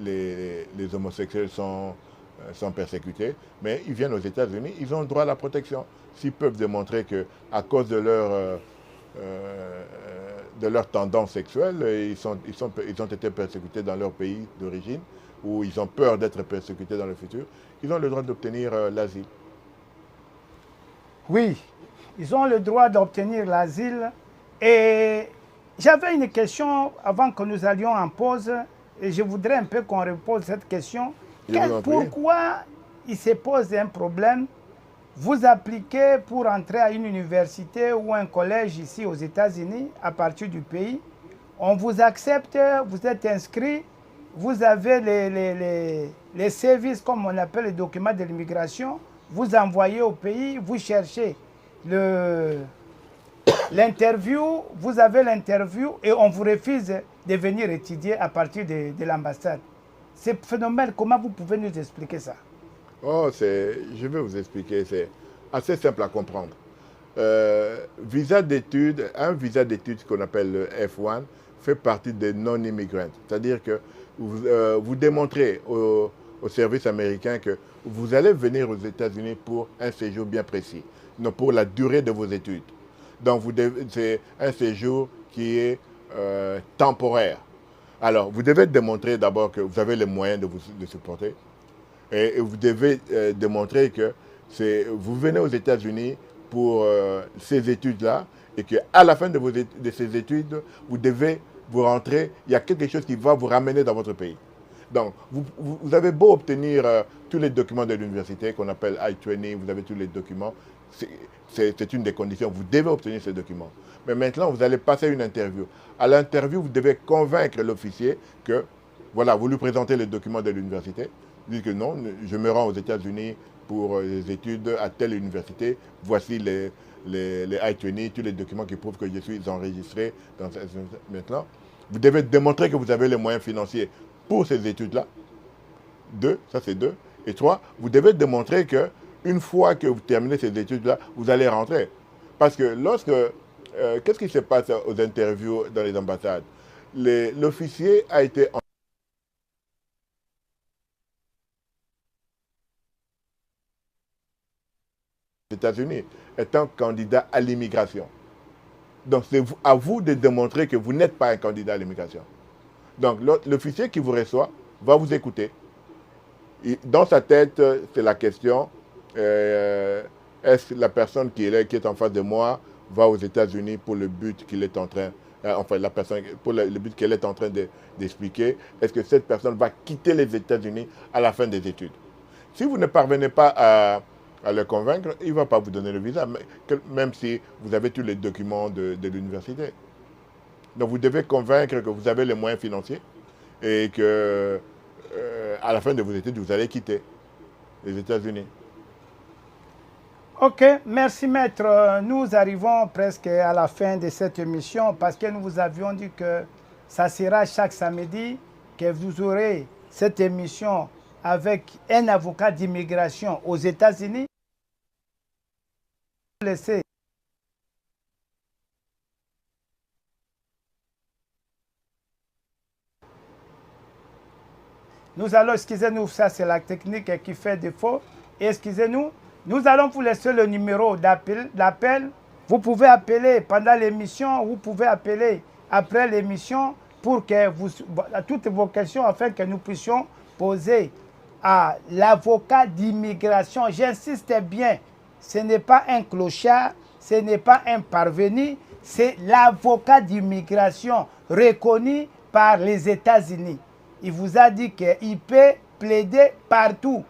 les homosexuels sont persécutés, mais ils viennent aux États-Unis, ils ont le droit à la protection. S'ils peuvent démontrer qu'à cause de leur tendance sexuelle, ils ont été persécutés dans leur pays d'origine, ou ils ont peur d'être persécutés dans le futur, ils ont le droit d'obtenir l'asile. Oui, ils ont le droit d'obtenir l'asile. Et j'avais une question avant que nous allions en pause, et je voudrais un peu qu'on repose cette question. Pourquoi il se pose un problème? Vous appliquez pour entrer à une université ou un collège ici aux États-Unis, à partir du pays. On vous accepte, vous êtes inscrit, vous avez les services, comme on appelle les documents de l'immigration, vous envoyez au pays, vous cherchez l'interview, vous avez l'interview et on vous refuse de venir étudier à partir de l'ambassade. Ce phénomène, comment vous pouvez nous expliquer ça? Je vais vous expliquer, c'est assez simple à comprendre. Visa d'études, un visa d'études qu'on appelle le F1 fait partie des non-immigrants. C'est-à-dire que vous démontrez au service américain que vous allez venir aux États-Unis pour un séjour bien précis, non pour la durée de vos études. Donc c'est un séjour qui est temporaire. Alors, vous devez démontrer d'abord que vous avez les moyens de supporter. Et vous devez démontrer que vous venez aux États-Unis pour ces études-là et qu'à la fin de ces études, vous devez vous rentrer, il y a quelque chose qui va vous ramener dans votre pays. Donc, vous avez beau obtenir tous les documents de l'université qu'on appelle I-20, vous avez tous les documents, c'est une des conditions, vous devez obtenir ces documents. Mais maintenant, vous allez passer une interview. À l'interview, vous devez convaincre l'officier que, voilà, vous lui présentez les documents de l'université, vous dites que non, je me rends aux États-Unis pour les études à telle université, voici les I-20, tous les documents qui prouvent que je suis enregistré dans maintenant. Vous devez démontrer que vous avez les moyens financiers pour ces études-là. 2, ça c'est 2. Et 3, vous devez démontrer qu'une fois que vous terminez ces études-là, vous allez rentrer. Parce que qu'est-ce qui se passe aux interviews dans les ambassades? L'officier a été aux États-Unis étant candidat à l'immigration. Donc c'est à vous de démontrer que vous n'êtes pas un candidat à l'immigration. Donc l'officier qui vous reçoit va vous écouter. Dans sa tête, c'est la question, est-ce que la personne qui est en face de moi va aux États-Unis pour le but qu'il est en train enfin la personne, pour le but qu'elle est en train d'expliquer, est-ce que cette personne va quitter les États-Unis à la fin des études? Si vous ne parvenez pas à le convaincre, il ne va pas vous donner le visa, même si vous avez tous les documents de l'université. Donc vous devez convaincre que vous avez les moyens financiers et que à la fin de vos études, vous allez quitter les États-Unis. Ok, merci maître. Nous arrivons presque à la fin de cette émission parce que nous vous avions dit que ça sera chaque samedi que vous aurez cette émission avec un avocat d'immigration aux États-Unis. Nous allons, excusez-nous, ça c'est la technique qui fait défaut. Excusez-nous, nous allons vous laisser le numéro d'appel. Vous pouvez appeler pendant l'émission, vous pouvez appeler après l'émission pour que toutes vos questions afin que nous puissions poser à l'avocat d'immigration. J'insiste bien, ce n'est pas un clochard, ce n'est pas un parvenu, c'est l'avocat d'immigration reconnu par les États-Unis. Il vous a dit qu'il peut plaider partout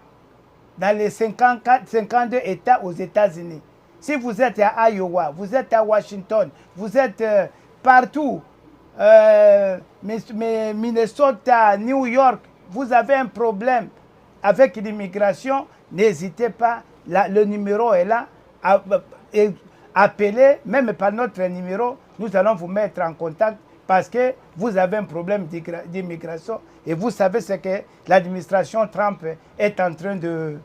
dans les 52 États aux États-Unis. Si vous êtes à Iowa, vous êtes à Washington, vous êtes partout, Minnesota, New York, vous avez un problème avec l'immigration, n'hésitez pas, le numéro est là, appelez, même par notre numéro, nous allons vous mettre en contact parce que vous avez un problème d'immigration et vous savez ce que l'administration Trump est en train de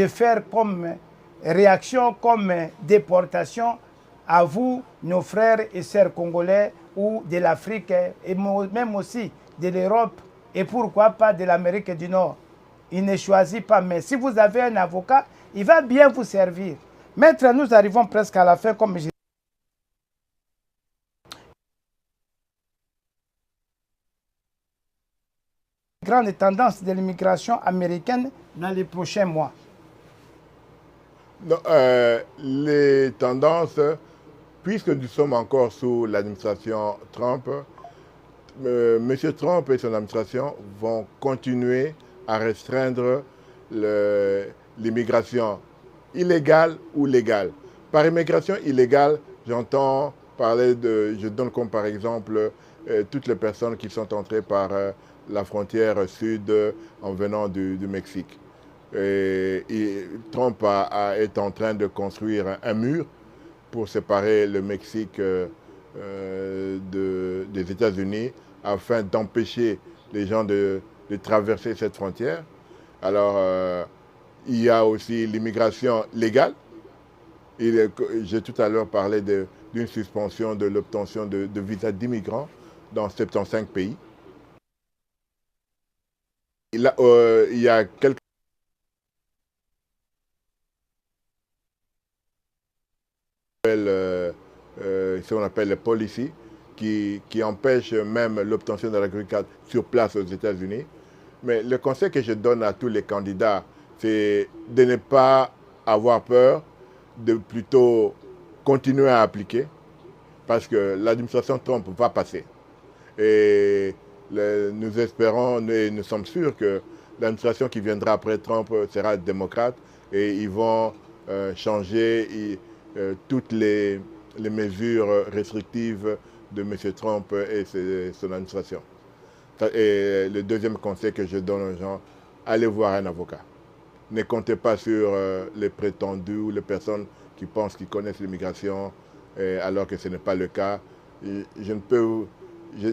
faire comme réaction, comme déportation à vous, nos frères et sœurs congolais ou de l'Afrique et même aussi de l'Europe et pourquoi pas de l'Amérique du Nord. Il ne choisit pas, mais si vous avez un avocat, il va bien vous servir. Maître, nous arrivons presque à la fin, comme je grande tendance de l'immigration américaine dans les prochains mois. Non, les tendances, puisque nous sommes encore sous l'administration Trump, M. Trump et son administration vont continuer à restreindre l'immigration illégale ou légale. Par immigration illégale, j'entends parler je donne comme par exemple toutes les personnes qui sont entrées par la frontière sud en venant du Mexique. Et Trump est en train de construire un mur pour séparer le Mexique des États-Unis afin d'empêcher les gens de traverser cette frontière. Alors, il y a aussi l'immigration légale. J'ai tout à l'heure parlé d'une suspension de l'obtention de visas d'immigrants dans 75 pays. Il y a quelques ce qu'on appelle les policies qui empêchent même l'obtention de la green card sur place aux États-Unis. Mais le conseil que je donne à tous les candidats, c'est de ne pas avoir peur, de plutôt continuer à appliquer, parce que l'administration Trump va passer. Et nous espérons et nous sommes sûrs que l'administration qui viendra après Trump sera démocrate et ils vont changer toutes les mesures restrictives de M. Trump et son administration. Et le deuxième conseil que je donne aux gens, allez voir un avocat. Ne comptez pas sur les prétendus ou les personnes qui pensent qu'ils connaissent l'immigration alors que ce n'est pas le cas.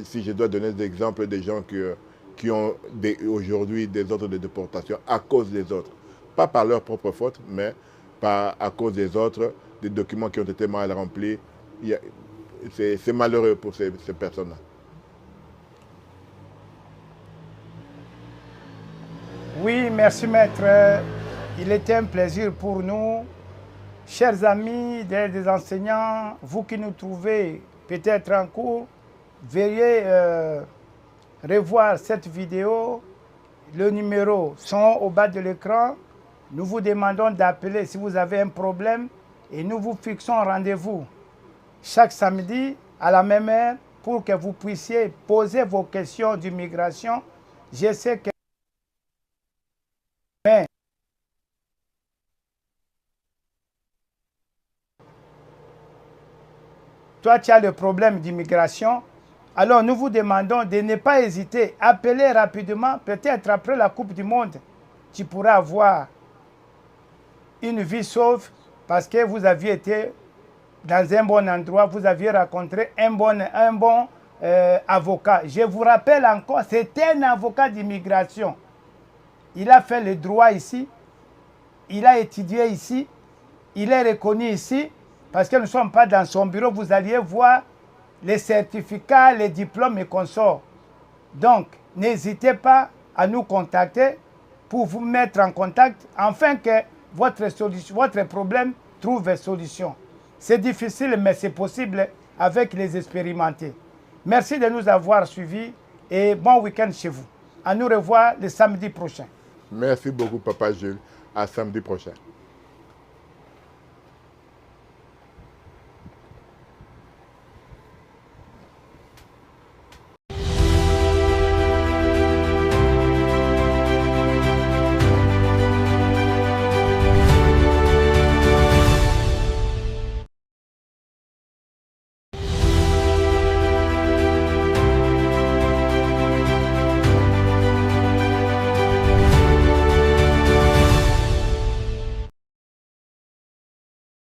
Si je dois donner des exemples des gens qui ont aujourd'hui des ordres de déportation à cause des autres, pas par leur propre faute, mais à cause des autres, des documents qui ont été mal remplis, c'est malheureux pour ces personnes-là. Oui, merci maître. Il était un plaisir pour nous. Chers amis des enseignants, vous qui nous trouvez peut-être en cours, veuillez revoir cette vidéo. Le numéro sont au bas de l'écran. Nous vous demandons d'appeler si vous avez un problème et nous vous fixons rendez-vous chaque samedi à la même heure pour que vous puissiez poser vos questions d'immigration. Je sais que toi, tu as le problème d'immigration. Alors, nous vous demandons de ne pas hésiter. Appelez rapidement, peut-être après la Coupe du Monde, tu pourras avoir une vie sauve parce que vous aviez été dans un bon endroit, vous aviez rencontré un bon avocat. Je vous rappelle encore, c'était un avocat d'immigration. Il a fait le droit ici, il a étudié ici, il est reconnu ici, parce que nous ne sommes pas dans son bureau, vous alliez voir les certificats, les diplômes et consorts. Donc, n'hésitez pas à nous contacter pour vous mettre en contact, afin que votre problème trouve solution. C'est difficile, mais c'est possible avec les expérimentés. Merci de nous avoir suivis et bon week-end chez vous. À nous revoir le samedi prochain. Merci beaucoup, Papa Jules. À samedi prochain.